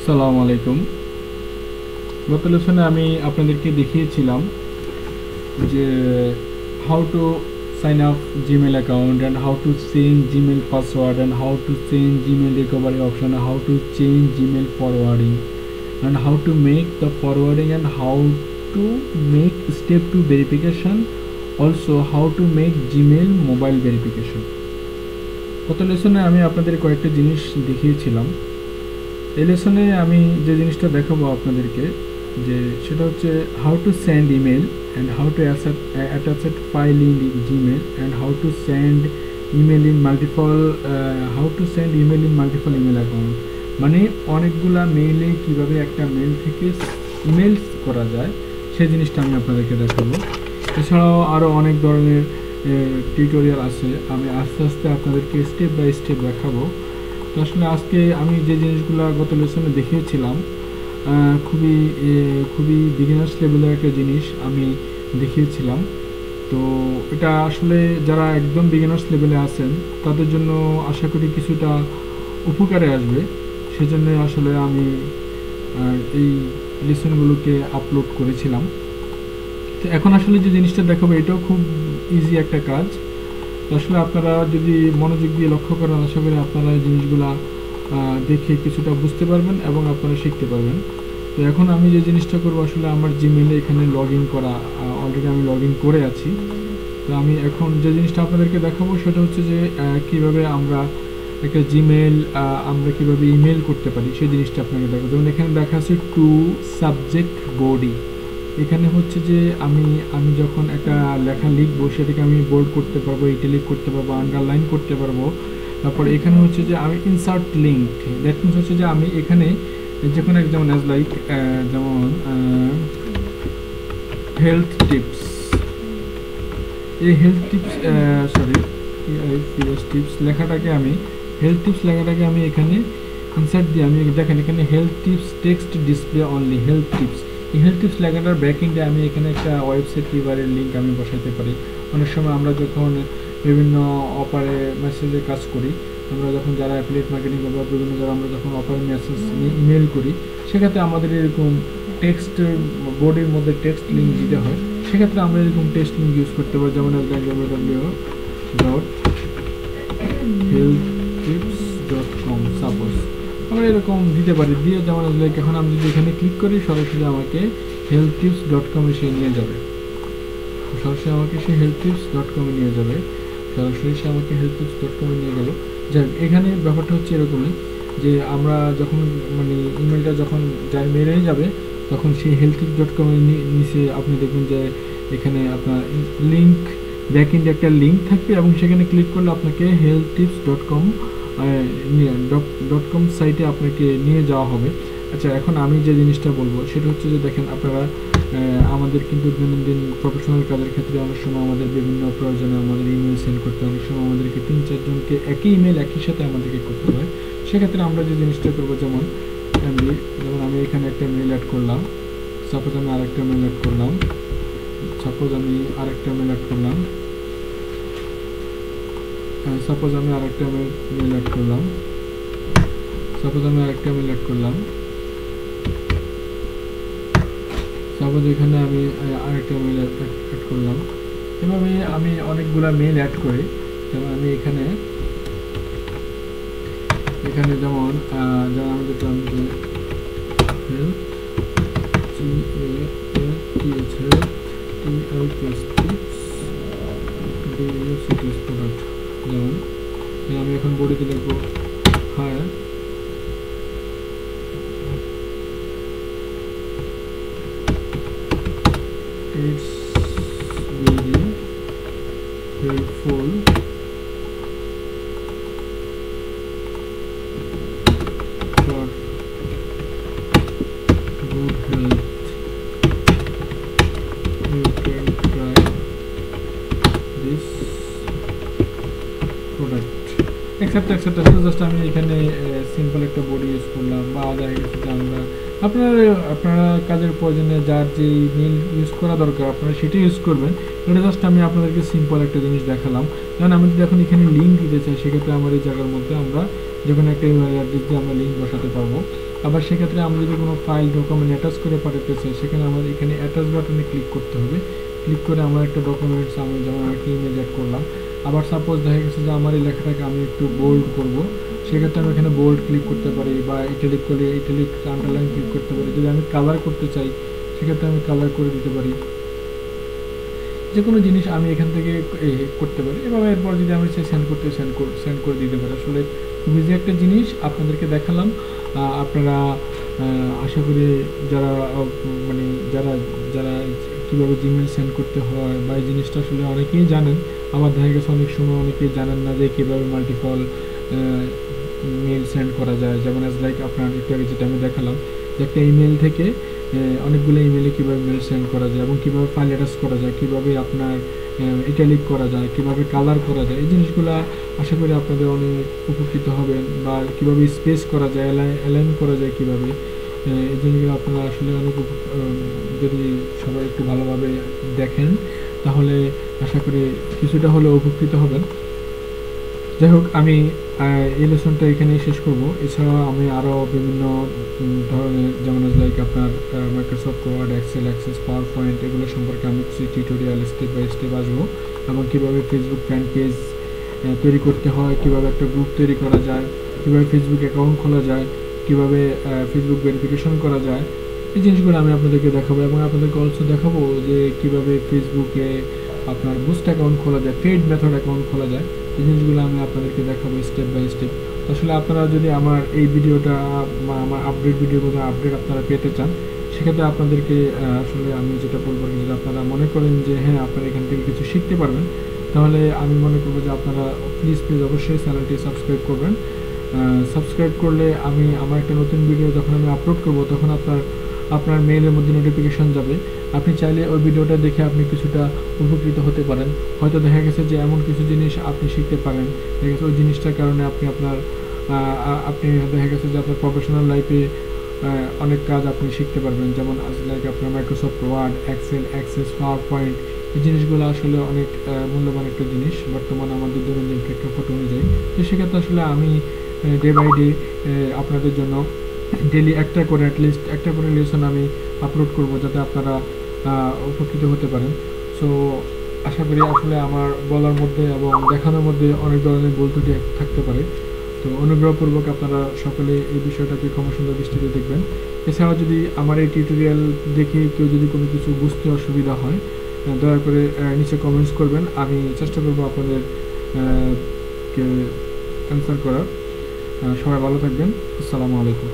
আসসালামু আলাইকুম। গত লেসনে আমি আপনাদেরকে দেখিয়েছিলাম যে how to sign up Gmail account and how to change Gmail password and how to change Gmail recovery option, how to change Gmail forwarding and how to make the forwarding and how to make step to verification, also how to make Gmail mobile verification. গত লেসনে আমি আপনাদের কয়েকটা জিনিস দেখিয়েছিলাম। এই লেসনে আমি যে জিনিসটা দেখাবো আপনাদেরকে যে সেটা হচ্ছে how to send email and how two attach file in Gmail and how to send email in multiple email account, মানে অনেকগুলা মেইলে কিভাবে একটা মেইল থেকে ইমেলস করা যায় সেই জিনিসটা আমি আপনাদেরকে দেখাবো। এছাড়াও আরও অনেক ধরনের টিউটোরিয়াল আছে, আমি আস্তে আস্তে আপনাদেরকে স্টেপ বাই স্টেপ দেখাবো। তো আসলে আজকে আমি যে জিনিসগুলো গত লেসনে দেখিয়েছিলাম খুবই বিগিনার্স লেভেলের একটা জিনিস আমি দেখিয়েছিলাম। তো এটা আসলে যারা একদম বিগিনার্স লেভেলে আছেন তাদের জন্য আশা করি কিছুটা উপকারে আসবে, সেজন্য আসলে আমি এই লেসনগুলোকে আপলোড করেছিলাম। তো এখন আসলে যে জিনিসটা দেখাবো এটাও খুব ইজি একটা কাজ। তো আসলে আপনারা যদি মনোযোগ দিয়ে লক্ষ্য করেন আশা করি আপনারা এই জিনিসগুলো দেখে কিছুটা বুঝতে পারবেন এবং আপনারা শিখতে পারবেন। তো এখন আমি যে জিনিসটা করবো আসলে আমার জিমেলে এখানে লগ ইন করা, অলরেডি আমি লগ ইন করে আছি। তো আমি এখন যে জিনিসটা আপনাদেরকে দেখাবো সেটা হচ্ছে যে কীভাবে আমরা একটা জিমেল আমরা কীভাবে ইমেল করতে পারি সেই জিনিসটা আপনাকে দেখাবো। যেমন এখানে দেখা আছে টু সাবজেক্ট বডি, এখানে হচ্ছে যে আমি যখন একটা লেখা লিখবো সেটাকে আমি বোল্ড করতে পারবো, ইটালিক করতে পারবো, আন্ডারলাইন করতে পারবো। তারপর এখানে হচ্ছে যে আমি ইনসার্ট লিঙ্ক, দ্যাট মিনস হচ্ছে যে আমি এখানে যে কোনো যেমন অ্যাজ লাইক যেমন হেলথ টিপস, এই হেলথ টিপস টিপস লেখাটাকে আমি এখানে ইনসার্ট দিয়ে আমি দেখেন এখানে health tips text display only health tips, এই হেলথ টিপস লেখাটার ব্যাকএন্ডে আমি এখানে একটা ওয়েবসাইট কিভাবে লিঙ্ক আমি বসাইতে পারি। অনেক সময় আমরা যখন বিভিন্ন অফারে মেসেজে কাজ করি, আমরা যখন যারা অ্যাফিলিয়েট মার্কেটিং বা বিভিন্ন যারা আমরা যখন অফারে মেসেজ ইমেল করি সেক্ষেত্রে আমাদের এরকম টেক্সট বোর্ডের মধ্যে টেক্সট লিঙ্ক দিতে হয়, সেক্ষেত্রে আমরা এরকম টেক্সট লিঙ্ক ইউজ করতে পারি। যেমন www.healthtips.com সাপোজ আমরা এরকম দিতে পারি, দিয়ে যেমন লাইক এখন আমি যদি এখানে ক্লিক করি সরাসরি আমাকে healthtips.com এ নিয়ে যাবে, সরাসরি আমাকে সেই healthtips.com এ নিয়ে যাবে, সরাসরি সে আমাকে healthtips.com এ নিয়ে গেল। যাই হোক, এখানে ব্যাপারটা হচ্ছে এরকমই যে আমরা যখন মানে ইমেলটা যখন যার মেলেই যাবে তখন সেই healthtips.com এর নিচে আপনি দেখবেন যে এখানে আপনার লিঙ্ক ব্যাকএন্ডে একটা লিঙ্ক থাকবে এবং সেখানে ক্লিক করলে আপনাকে healthtips.com সাইটে আপনাকে নিয়ে যাওয়া হবে। আচ্ছা, এখন আমি যে জিনিসটা বলবো সেটা হচ্ছে যে দেখেন আপনারা আমাদের কিন্তু দৈনন্দিন প্রফেশনাল কাজের ক্ষেত্রে অনেক সময় আমাদের বিভিন্ন প্রয়োজনে আমাদের ইমেল সেন্ড করতে হয়, অনেক সময় আমাদেরকে 3-4 জনকে একই ইমেল একই সাথে আমাদেরকে করতে হয়। সেক্ষেত্রে আমরা যে জিনিসটা করবো যেমন আমি এখানে একটা মেল অ্যাড করলাম, সাপোজ আমি আরেকটা মেল অ্যাড করলাম, সাপোজ আমি আরেকটা মেল অ্যাড করলাম, সাপোজ এখানে আমি আরেকটা মেল অ্যাড করলাম। এভাবে আমি অনেকগুলা মেল অ্যাড করি। যেমন আমি এখানে যেমন আমি দেখলাম যে যেমন আমি এখন বডিতে লিখবো হ্যাঁ it's very helpful for good health, you can try this product etc. Just আমি এখানে সিম্পল একটা বডি ইউজ করলাম বা দেখা গেছে যে আপনারা কাজের প্রয়োজনে যার যে মেল ইউজ করা দরকার আপনারা সেটা ইউজ করবেন। এটা জাস্ট আমি আপনাদেরকে সিম্পল একটা জিনিস দেখালাম। কারণ আমি যদি এখন এখানে লিঙ্ক দিতে চাই সেক্ষেত্রে আমার এই জায়গার মধ্যে আমরা যে কোনো একটা ইমেল অ্যাড্রেস দিয়ে আমরা লিঙ্ক বসাতে পারবো। আবার সেক্ষেত্রে আমরা যদি কোনো ফাইল ডকুমেন্ট অ্যাটাচ করে পাঠাতে চাই, সেখানে আমাদের এখানে অ্যাটাচ বাটনে ক্লিক করতে হবে। ক্লিক করে আমার একটা ডকুমেন্টস, আমি যেমন একটা ইমেজ অ্যাড করলাম। আবার সাপোজ দেখা গেছে যে আমার এই লেখাটাকে আমি একটু বোল্ড করব, সেক্ষেত্রে আমি এখানে বোল্ড ক্লিক করতে পারি, বা ইটালিক করলে ইটালিক আন্ডারলাইন ক্লিক করতে পারি। যদি আমি কালার করতে চাই সেক্ষেত্রে আমি কালার করে দিতে পারি। যে কোনো জিনিস আমি এখান থেকে করতে পারি। এভাবে এরপর যদি আমি সেন্ড করতে সেন্ড করে দিতে পারি। আসলে খুব ইজি একটা জিনিস আপনাদেরকে দেখালাম। আপনারা আশা করি যারা মানে যারা যারা কীভাবে জিমেল সেন্ড করতে হয় বা এই জিনিসটা আসলে অনেকেই জানেন, আবার দেখা গেছে অনেক সময় অনেকেই জানেন না যে কীভাবে মাল্টিপল মেল সেন্ড করা যায়। যেমন অ্যাজ লাইক আপনার একটু আগে যেটা আমি দেখালাম, যে একটা ইমেল থেকে অনেকগুলো ইমেলে কীভাবে মেল সেন্ড করা যায়, এবং কীভাবে ফাইল অ্যাটাচ করা যায়, কীভাবে আপনার ইটালিক করা যায়, কীভাবে কালার করা যায়। এই জিনিসগুলো আশা করি আপনাদের অনেক উপকৃত হবেন। বা কীভাবে স্পেস করা যায়, অ্যালাইন করা যায় কীভাবে, এই জিনিসগুলো আপনারা আসলে অনেক যদি সবাই একটু ভালোভাবে দেখেন তাহলে আশা করি কিছুটা হলেও উপকৃত হবেন। যাই হোক, আমি এই লেসনটা এখানেই শেষ করব। এছাড়াও আমি আরও বিভিন্ন ধরনের, যেমন লাইক আপনার Microsoft Word, Excel, Access, PowerPoint, এগুলো সম্পর্কে আমি কিছু টিউটোরিয়াল স্টেপ বাই স্টেপ আসবো। এবং কীভাবে ফেসবুক ফ্যান পেজ তৈরি করতে হয়, কীভাবে একটা গ্রুপ তৈরি করা যায়, কীভাবে ফেসবুক অ্যাকাউন্ট খোলা যায়, কীভাবে ফেসবুক ভেরিফিকেশন করা যায়, এই জিনিসগুলো আমি আপনাদেরকে দেখাবো। এবং আপনাদেরকে অলসো দেখাবো যে কীভাবে ফেসবুকে আপনার বুস্ট অ্যাকাউন্ট খোলা যায়, পেইড মেথড অ্যাকাউন্ট খোলা যায়। এই জিনিসগুলো আমি আপনাদেরকে দেখাবো স্টেপ বাই স্টেপ। আসলে আপনারা যদি আমার এই ভিডিওটা বা আমার আপডেট ভিডিওগুলো আপডেট আপনারা পেতে চান, সেক্ষেত্রে আপনাদেরকে আসলে আমি যেটা বলবো, যদি আপনারা মনে করেন যে হ্যাঁ আপনারা এখান থেকে কিছু শিখতে পারবেন, তাহলে আমি মনে করবো যে আপনারা প্লিজ অবশ্যই চ্যানেলটি সাবস্ক্রাইব করবেন। সাবস্ক্রাইব করলে আমি আমার একটা নতুন ভিডিও যখন আমি আপলোড করব, তখন আপনার মেইলের মধ্যে নোটিফিকেশন যাবে। আপনি চাইলে ওই ভিডিওটা দেখে আপনি কিছুটা উপকৃত হতে পারেন। হয়তো দেখা গেছে যে এমন কিছু জিনিস আপনি শিখতে পারেন, দেখা গেছে ওই জিনিসটার কারণে আপনি দেখা গেছে যে আপনার প্রফেশনাল লাইফে অনেক কাজ আপনি শিখতে পারবেন। যেমন লাইক আপনার Microsoft Word, Excel, Access, PowerPoint, এই জিনিসগুলো আসলে অনেক মূল্যবান একটা জিনিস বর্তমানে আমাদের দৈনন্দিন প্রেক্ষাপট অনুযায়ী। তো সেক্ষেত্রে আসলে আমি ডে বাই ডে আপনাদের জন্য ডেলি একটা করে অ্যাটলিস্ট একটা করে লেসন আমি আপলোড করব, যাতে আপনারা উপকৃত হতে পারেন। সো আশা করি আসলে আমার বলার মধ্যে এবং দেখানোর মধ্যে অনেক ধরনের ভুল ত্রুটি থাকতে পারে। তো অনুগ্রহপূর্বক আপনারা সকলে এই বিষয়টাকে ক্ষমা সুন্দর দৃষ্টিতে দেখবেন। এছাড়াও যদি আমার এই টিউটোরিয়াল দেখে কেউ যদি কোনো কিছু বুঝতে অসুবিধা হয়, দয়া করে নিচে কমেন্টস করবেন। আমি চেষ্টা করব আপনাদের কে অ্যান্সার করার। সবাই ভালো থাকবেন। আসসালামু আলাইকুম।